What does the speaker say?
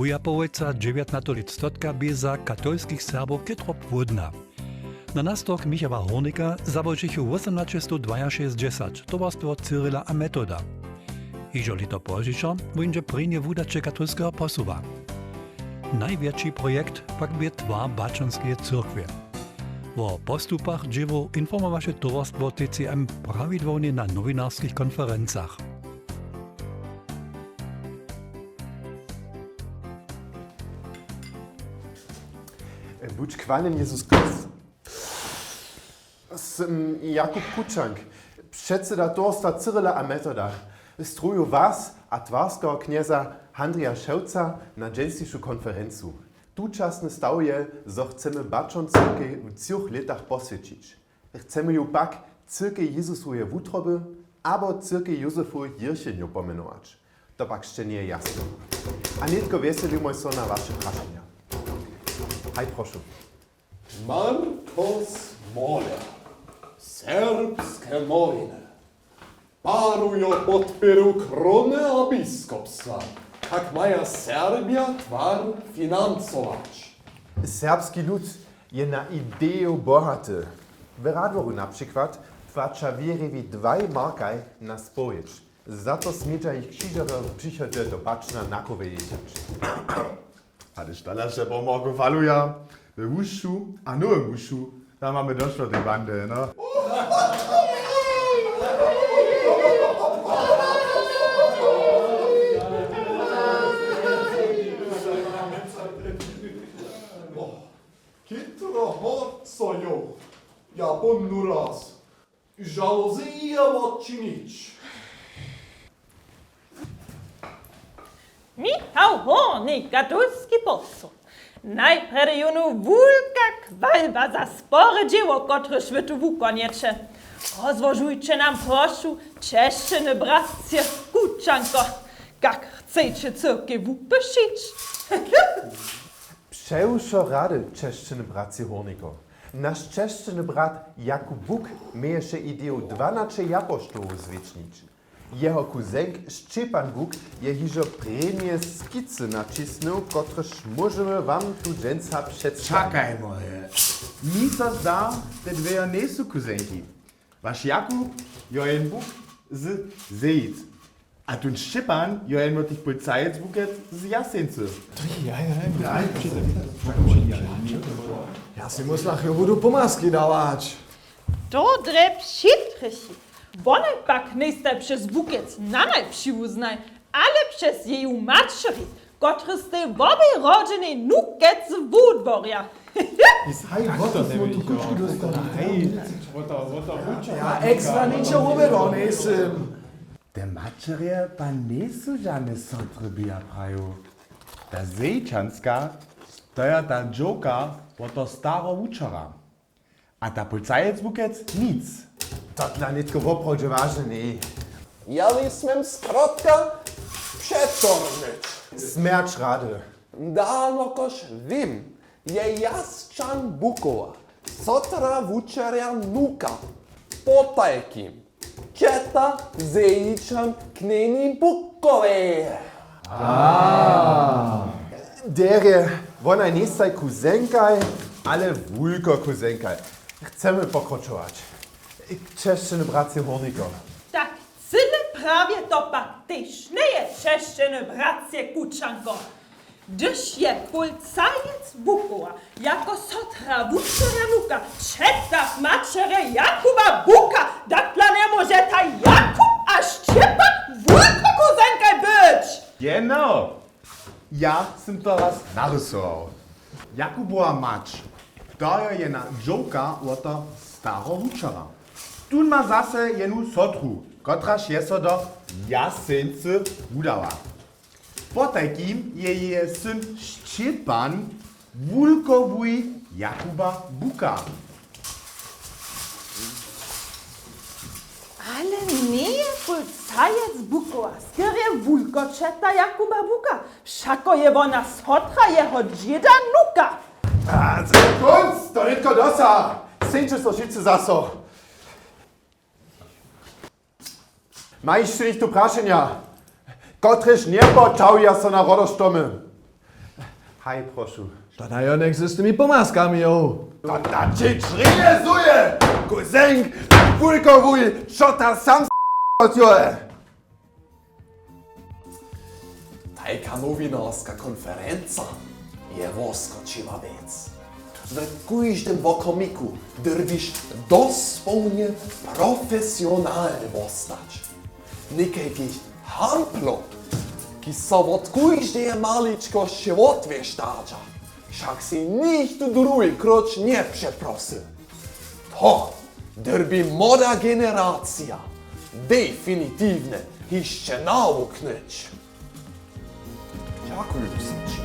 druga połojca 19. stotka by za katolskich Serbów kytro płodna. Na nastok Michała Hornika zawodzichu 1862 towarstwo Cyryla a Metoda. Iżo lito pożyczo będzie prynie wudacze katolskiego posuwa. Największy projekt pak by twar Baczanskiej cyrkwie. O postupach dziewo informowaše towarstwo TCM prawidłownie na nowinarskich konferencjach. Buď chválen Jezus Krist. Jsem Jakub Kučank, předseda towarstwa Cyryla a Metoda. Struju was a twarskiego knieza Handrija Ševca na dženstejšiu konferencu. Tučasny stav je, zo chcemy bačon cyrkej w 3 latach posvědčić. Chcemy ju pak cyrkej Jezusuje wutroby abo cyrkej Józefu Jiršenju pomenować. To pak jeszcze nie jasno. A nitko weselimy się na wasze praszenia. Haj, proszę. Markos Moler, serbskie nowiny. Parują podpieru krony a biskupstwa. Jak maja Serbia twar finansować. Serbski lud je na ideju bohaty. W Radworu na przykład płaca wierewi 2 markaj na spowiedź. Za to smicza ich krzyżerę przychodzę do Baczna na kowiedzieć. Ale sztalarze pomogą faluja. We Wuszu, a nowym Wuszu, tam mamy doszło tej bandy, no. Kitro horcojo, ja bonnu raz. Żalozija odczynić. Michał Hornik, katolski posłów. Najpierw junu wulka kwalba za spore dzieło, które świtu wukoniecze. Rozłożujcie nam proszę czeszczyny bratcie Kuczanko, jak chcecie cyrkę wupyszyć. Przeuszo rady czeszczyny braci Horniko. Nasz czeszczyny brat Jakub Buk mieje się ideę 12 apostołów zwiecznić. Jeho kuzenk Szczepan Buk je hižo premie skicy nacisnął, kotreż możemy wam tu dżęca przedstawić. Czakaj moje. Mi to zda, te dwie nie są kuzenki. Wasz Jakub, jojen Buk z Zejc. A tu Szczepan, jojen mo tych policajec buket z Jaseńcy. Ja si muss nachher budu pomaski dawać. To dreb šitrši. Bonej pak nejste przez bukiec na najpsi uznaj, ale przez jej matczeri, które ste w obej rodziny nukec z Wódworja. Ja extra ničo uvedol nisem. Te mačerje pa nisu žane sotrybija praju. Ta Zejčanska stoja ta džoka od to staro učara. A ta policajec bukec nic. To dla nitko woprawdzie ważne nie. Jali smem skrotka przetorżyć. Smerč rady. Danokoż wiem, je Jaschan Bukova, sotra wučerja nuka, potajkim, četa Zejičan kneni Bukove. Der je wona nie staj kuzenkaj, ale wulko kuzenkaj. Chcemy pokročować. Czeszczyny braci Horniko. Tak, cyle prawie to pak tyś nie jest czeszczyny bratcie Kuczanko. Gdyż je policajec Bukowa, jako sotra wuczerja nuka, czeta maczere Jakuba Buka, tak dla nie może ta Jakub a Szczepan wulko kuzenkaj być. Genau. Ja sam to raz narysował. Jakubova mać, to je na dżoka od to staro učara. Tu ma zase jenu sotru, kotraž je so do Jaseńcy udała. Potajkim je syn Szczepan wulkowuj Jakuba Buka. Ale nie policajec Bukowa, skierie wulko czeta Jakuba Buka. Wszako je ona sotra jeho dzieda nuka. Kunst, to nitko dosa. Sędzie so wszyscy zaso. Majście ich tu praszenia. Kotryż nie poczał ja so na rodosztomy. Haj, proszę. To dajonek z tymi pomaskami, jo. To da cię realizuje! Kuzenk, wujkowuj, co ta sam s***uje! Tajka nowinarska konferenca je woskočiva vec. V kujždem vokomiku drviš doslovne profesionalne vostać. Nekajkih hamplov, ki so od kujždeje maličko život veštača, však si nikt drugi kroč ne přeprosil. To drbi moda generacija, definitivne išče naukneć. Дякую, Сичі.